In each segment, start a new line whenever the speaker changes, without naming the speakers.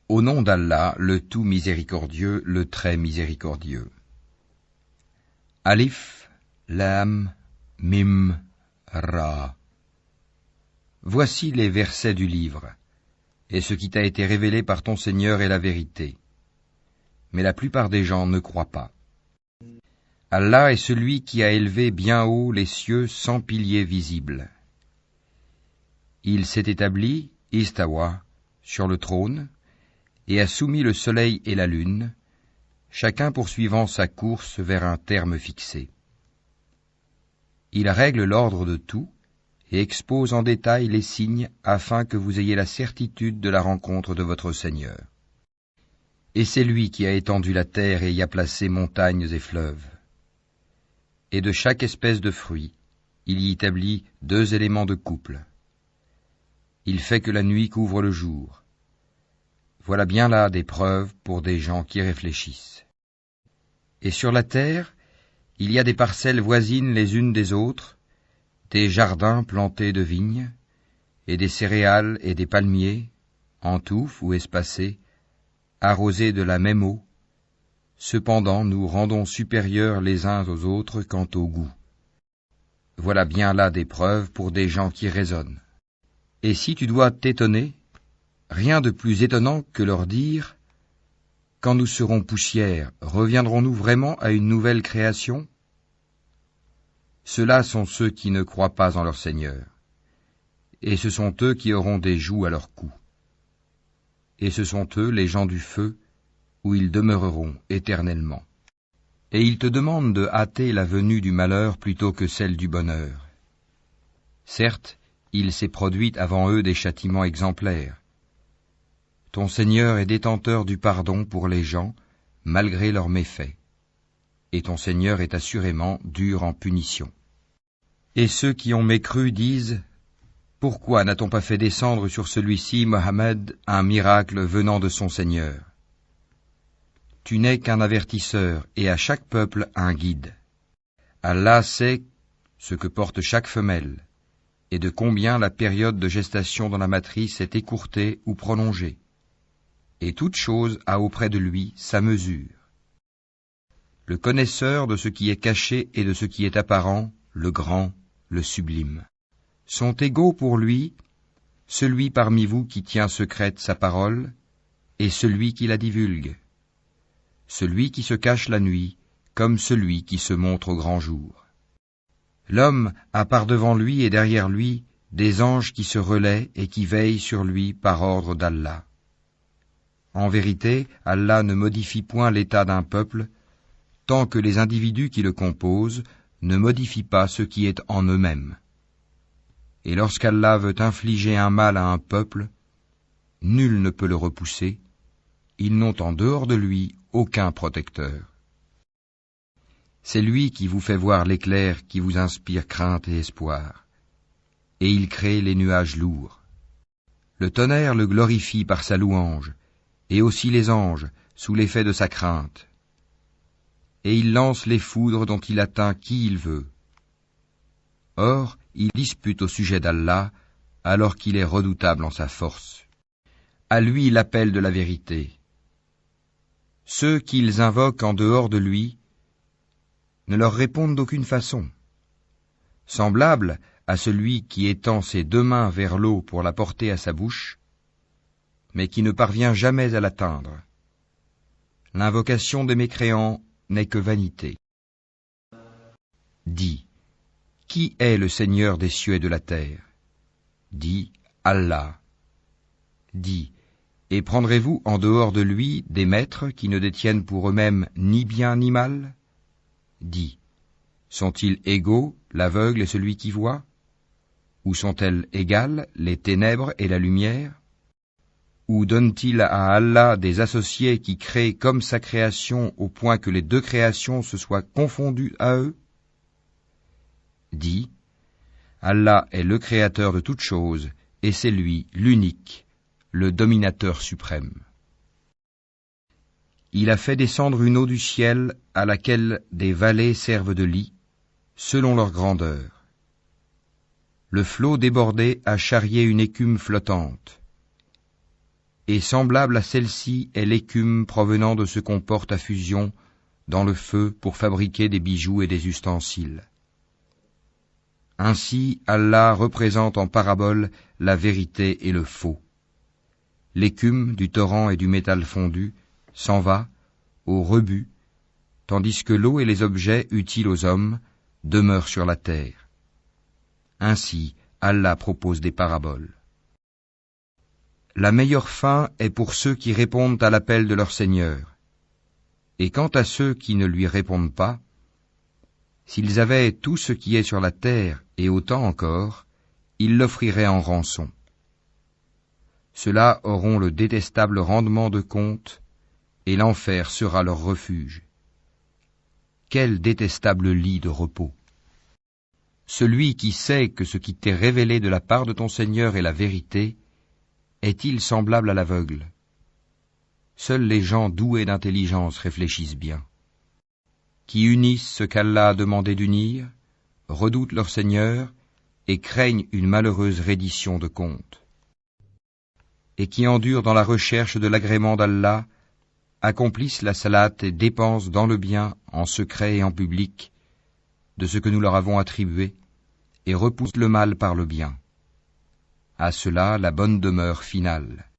Au nom d'Allah, le tout miséricordieux, le très miséricordieux. Alif, Lam, Mim, Ra. Voici les versets du livre, et ce qui t'a été révélé par ton Seigneur est la vérité. Mais la plupart des gens ne croient pas. Allah est celui qui a élevé bien haut les cieux sans piliers visibles. Il s'est établi, Istawa, sur le trône, et a soumis le soleil et la lune, chacun poursuivant sa course vers un terme fixé. Il règle l'ordre de tout et expose en détail les signes afin que vous ayez la certitude de la rencontre de votre Seigneur. Et c'est lui qui a étendu la terre et y a placé montagnes et fleuves. Et de chaque espèce de fruit, il y établit 2 éléments de couple. Il fait que la nuit couvre le jour. Voilà bien là des preuves pour des gens qui réfléchissent. Et sur la terre, il y a des parcelles voisines les unes des autres, des jardins plantés de vignes, et des céréales et des palmiers, en touffes ou espacés, arrosés de la même eau. Cependant, nous rendons supérieurs les uns aux autres quant au goût. Voilà bien là des preuves pour des gens qui raisonnent. Et si tu dois t'étonner, rien de plus étonnant que leur dire « Quand nous serons poussière, reviendrons-nous vraiment à une nouvelle création ?» Ceux-là sont ceux qui ne croient pas en leur Seigneur, et ce sont eux qui auront des jougs à leur cou. Et ce sont eux les gens du feu, où ils demeureront éternellement. Et ils te demandent de hâter la venue du malheur plutôt que celle du bonheur. Certes, il s'est produit avant eux des châtiments exemplaires. Ton Seigneur est détenteur du pardon pour les gens, malgré leurs méfaits. Et ton Seigneur est assurément dur en punition. Et ceux qui ont mécru disent « Pourquoi n'a-t-on pas fait descendre sur celui-ci, Mohammed, un miracle venant de son Seigneur ?» Tu n'es qu'un avertisseur, et à chaque peuple un guide. Allah sait ce que porte chaque femelle, et de combien la période de gestation dans la matrice est écourtée ou prolongée. Et toute chose a auprès de lui sa mesure. Le connaisseur de ce qui est caché et de ce qui est apparent, le grand, le sublime. Sont égaux pour lui, celui parmi vous qui tient secrète sa parole, et celui qui la divulgue. Celui qui se cache la nuit, comme celui qui se montre au grand jour. L'homme a par devant lui et derrière lui des anges qui se relaient et qui veillent sur lui par ordre d'Allah. En vérité, Allah ne modifie point l'état d'un peuple, tant que les individus qui le composent ne modifient pas ce qui est en eux-mêmes. Et lorsqu'Allah veut infliger un mal à un peuple, nul ne peut le repousser, ils n'ont en dehors de lui aucun protecteur. C'est lui qui vous fait voir l'éclair qui vous inspire crainte et espoir. Et il crée les nuages lourds. Le tonnerre le glorifie par sa louange, et aussi les anges, sous l'effet de sa crainte. Et il lance les foudres dont il atteint qui il veut. Or, il dispute au sujet d'Allah, alors qu'il est redoutable en sa force. À lui l'appel de la vérité. Ceux qu'ils invoquent en dehors de lui ne leur répondent d'aucune façon. Semblable à celui qui étend ses 2 mains vers l'eau pour la porter à sa bouche, mais qui ne parvient jamais à l'atteindre. L'invocation des mécréants n'est que vanité. Dis, qui est le Seigneur des cieux et de la terre? Dis, Allah. Dis, et prendrez-vous en dehors de lui des maîtres qui ne détiennent pour eux-mêmes ni bien ni mal? Dis, sont-ils égaux, l'aveugle et celui qui voit? Ou sont-elles égales, les ténèbres et la lumière? Ou donne-t-il à Allah des associés qui créent comme sa création au point que les 2 créations se soient confondues à eux? Dis, Allah est le créateur de toutes choses, et c'est lui, l'unique, le dominateur suprême. Il a fait descendre une eau du ciel à laquelle des vallées servent de lit, selon leur grandeur. Le flot débordé a charrié une écume flottante. et semblable à celle-ci est l'écume provenant de ce qu'on porte à fusion dans le feu pour fabriquer des bijoux et des ustensiles. Ainsi, Allah représente en parabole la vérité et le faux. L'écume du torrent et du métal fondu s'en va au rebut, tandis que l'eau et les objets utiles aux hommes demeurent sur la terre. Ainsi, Allah propose des paraboles. La meilleure fin est pour ceux qui répondent à l'appel de leur Seigneur. Et quant à ceux qui ne lui répondent pas, s'ils avaient tout ce qui est sur la terre et autant encore, ils l'offriraient en rançon. Ceux-là auront le détestable rendement de compte, et l'enfer sera leur refuge. Quel détestable lit de repos! Celui qui sait que ce qui t'est révélé de la part de ton Seigneur est la vérité, est-il semblable à l'aveugle? Seuls les gens doués d'intelligence réfléchissent bien. Qui unissent ce qu'Allah a demandé d'unir, redoutent leur Seigneur et craignent une malheureuse reddition de compte. Et qui endurent dans la recherche de l'agrément d'Allah, accomplissent la salate et dépensent dans le bien, en secret et en public, de ce que nous leur avons attribué, et repoussent le mal par le bien. À cela la bonne demeure finale.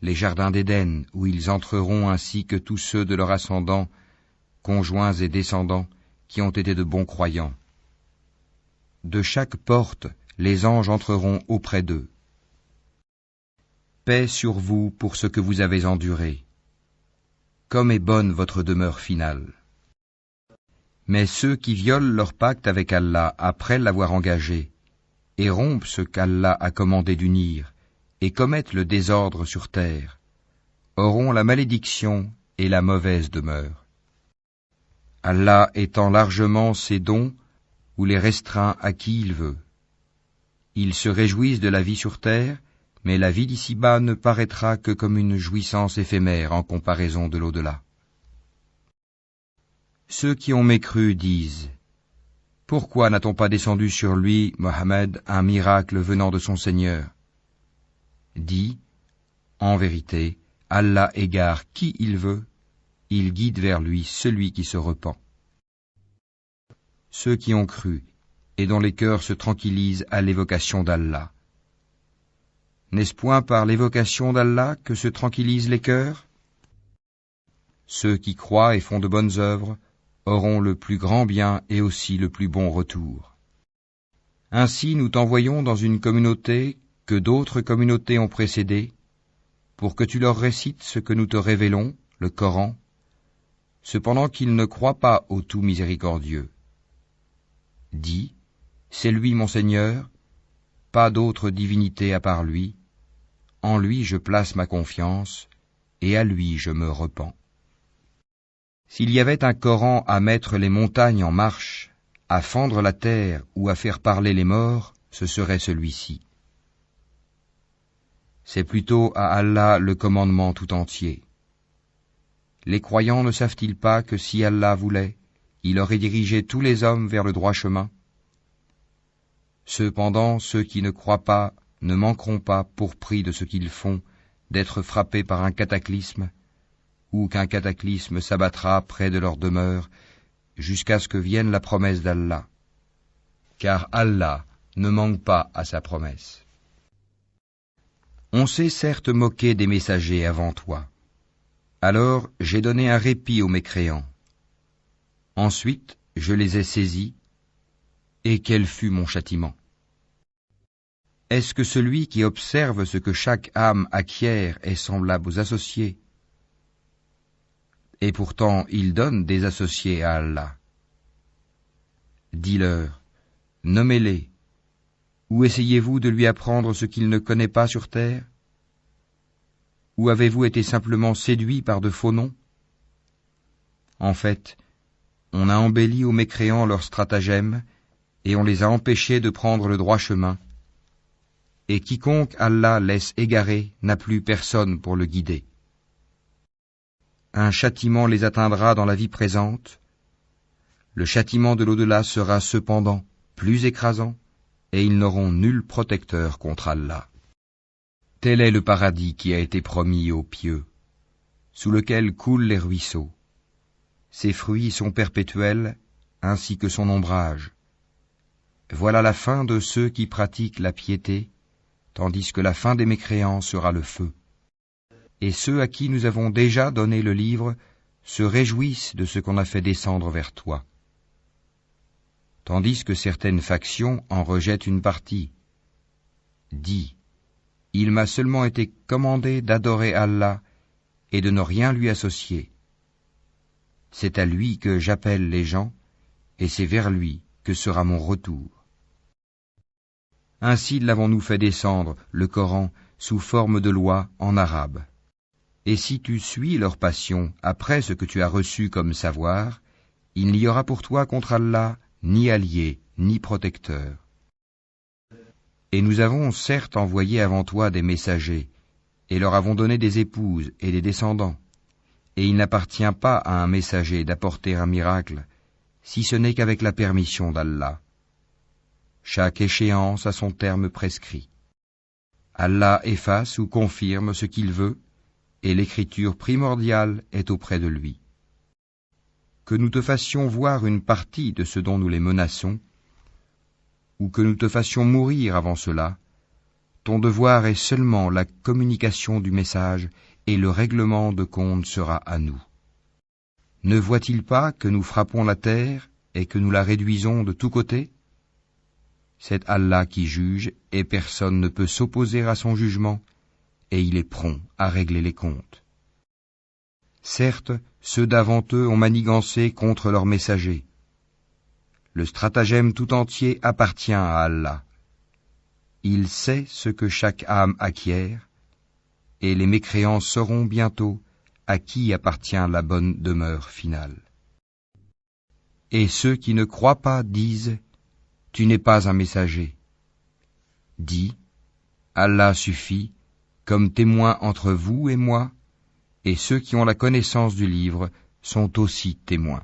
Les jardins d'Éden, où ils entreront ainsi que tous ceux de leur ascendant, conjoints et descendants, qui ont été de bons croyants. De chaque porte, les anges entreront auprès d'eux. Paix sur vous pour ce que vous avez enduré. Comme est bonne votre demeure finale. Mais ceux qui violent leur pacte avec Allah après l'avoir engagé, et rompent ce qu'Allah a commandé d'unir, et commettent le désordre sur terre, auront la malédiction et la mauvaise demeure. Allah étend largement ses dons ou les restreint à qui il veut. Ils se réjouissent de la vie sur terre, mais la vie d'ici-bas ne paraîtra que comme une jouissance éphémère en comparaison de l'au-delà. Ceux qui ont mécru disent: pourquoi n'a-t-on pas descendu sur lui, Mohammed, un miracle venant de son Seigneur? Dis: en vérité, Allah égare qui il veut, il guide vers lui celui qui se repent. Ceux qui ont cru et dont les cœurs se tranquillisent à l'évocation d'Allah. N'est-ce point par l'évocation d'Allah que se tranquillisent les cœurs? Ceux qui croient et font de bonnes œuvres auront le plus grand bien et aussi le plus bon retour. Ainsi nous t'envoyons dans une communauté que d'autres communautés ont précédée, pour que tu leur récites ce que nous te révélons, le Coran, cependant qu'ils ne croient pas au tout miséricordieux. Dis: c'est lui mon Seigneur, pas d'autre divinité à part lui, en lui je place ma confiance, et à lui je me repens. S'il y avait un Coran à mettre les montagnes en marche, à fendre la terre ou à faire parler les morts, ce serait celui-ci. C'est plutôt à Allah le commandement tout entier. Les croyants ne savent-ils pas que si Allah voulait, il aurait dirigé tous les hommes vers le droit chemin? Cependant, ceux qui ne croient pas ne manqueront pas, pour prix de ce qu'ils font, d'être frappés par un cataclysme, ou qu'un cataclysme s'abattra près de leur demeure, jusqu'à ce que vienne la promesse d'Allah. Car Allah ne manque pas à sa promesse. On s'est certes moqué des messagers avant toi. Alors j'ai donné un répit aux mécréants. Ensuite, je les ai saisis, et quel fut mon châtiment? Est-ce que celui qui observe ce que chaque âme acquiert est semblable aux associés? Et pourtant il donne des associés à Allah. Dis-leur: nommez-les, ou essayez-vous de lui apprendre ce qu'il ne connaît pas sur terre? Ou avez-vous été simplement séduits par de faux noms? En fait, on a embelli aux mécréants leurs stratagèmes, et on les a empêchés de prendre le droit chemin. Et quiconque Allah laisse égarer n'a plus personne pour le guider. Un châtiment les atteindra dans la vie présente. Le châtiment de l'au-delà sera cependant plus écrasant, et ils n'auront nul protecteur contre Allah. Tel est le paradis qui a été promis aux pieux, sous lequel coulent les ruisseaux. Ses fruits sont perpétuels, ainsi que son ombrage. Voilà la fin de ceux qui pratiquent la piété, tandis que la fin des mécréants sera le feu. Et ceux à qui nous avons déjà donné le livre se réjouissent de ce qu'on a fait descendre vers toi. Tandis que certaines factions en rejettent une partie. Dis, il m'a seulement été commandé d'adorer Allah et de ne rien lui associer. C'est à lui que j'appelle les gens, et c'est vers lui que sera mon retour. Ainsi l'avons-nous fait descendre, le Coran, sous forme de loi en arabe. Et si tu suis leur passion après ce que tu as reçu comme savoir, il n'y aura pour toi contre Allah ni allié, ni protecteur. Et nous avons certes envoyé avant toi des messagers, et leur avons donné des épouses et des descendants. Et il n'appartient pas à un messager d'apporter un miracle, si ce n'est qu'avec la permission d'Allah. Chaque échéance a son terme prescrit. Allah efface ou confirme ce qu'il veut, et l'écriture primordiale est auprès de lui. Que nous te fassions voir une partie de ce dont nous les menaçons, ou que nous te fassions mourir avant cela, ton devoir est seulement la communication du message et le règlement de compte sera à nous. Ne voit-il pas que nous frappons la terre et que nous la réduisons de tous côtés ? C'est Allah qui juge et personne ne peut s'opposer à son jugement et il est prompt à régler les comptes. Certes, ceux d'avant eux ont manigancé contre leurs messagers. Le stratagème tout entier appartient à Allah. Il sait ce que chaque âme acquiert, et les mécréants sauront bientôt à qui appartient la bonne demeure finale. Et ceux qui ne croient pas disent « Tu n'es pas un messager ». Dis « Allah suffit comme témoin entre vous et moi, et ceux qui ont la connaissance du livre sont aussi témoins.